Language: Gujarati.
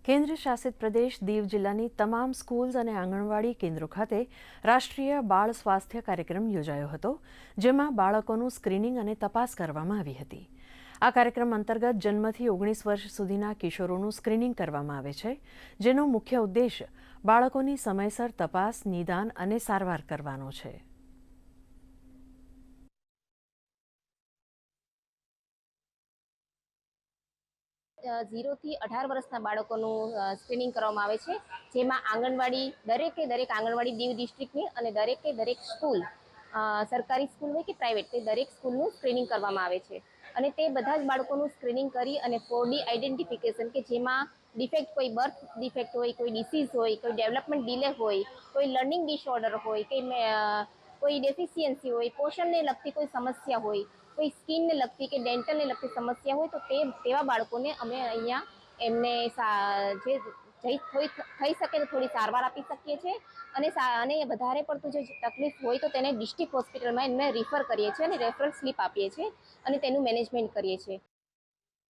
કેન્દ્ર શાસિત પ્રદેશ દીવ જિલ્લાની તમામ સ્કૂલ્સ અને આંગણવાડી કેન્દ્રો ખાતે રાષ્ટ્રીય બાળ સ્વાસ્થ્ય કાર્યક્રમ યોજાયો હતો, જેમાં બાળકોનું સ્ક્રીનિંગ અને તપાસ કરવામાં આવી હતી. આ કાર્યક્રમ અંતર્ગત જન્મથી 19 વર્ષ સુધીના કિશોરોનું સ્ક્રીનિંગ કરવામાં આવે છે, જેનો મુખ્ય ઉદ્દેશ બાળકોની સમયસર તપાસ, નિદાન અને સારવાર કરવાનો છે. ઝીરો થી 18 વર્ષના બાળકોનું સ્ક્રીનિંગ કરવામાં આવે છે, જેમાં આંગણવાડી દરેકે દરેક આંગણવાડી દીવ ડિસ્ટ્રિક્ટની અને દરેકે દરેક સ્કૂલ, સરકારી સ્કૂલ હોય કે પ્રાઇવેટ, તે દરેક સ્કૂલનું સ્ક્રીનિંગ કરવામાં આવે છે. અને તે બધા જ બાળકોનું સ્ક્રીનિંગ કરી અને 4D આઈડેન્ટિફિકેશન, કે જેમાં ડિફેક્ટ, કોઈ બર્થ ડિફેક્ટ હોય, કોઈ ડિસીઝ હોય, કોઈ ડેવલપમેન્ટ ડિલે હોય, કોઈ લર્નિંગ ડિસઓર્ડર હોય, કે કોઈ ડેફિશિયન્સી હોય, પોષણને લગતી કોઈ સમસ્યા હોય, કોઈ સ્કિનને લગતી કે ડેન્ટલને લગતી સમસ્યા હોય, તો તેવા બાળકોને અમે અહીંયા એમને જે થઈ શકે તો થોડી સારવાર આપી શકીએ છીએ. અને વધારે પડતું જે તકલીફ હોય તો તેને ડિસ્ટ્રિક્ટ હોસ્પિટલમાં એમને રિફર કરીએ છીએ અને રેફરલ સ્લીપ આપીએ છીએ અને તેનું મેનેજમેન્ટ કરીએ છીએ.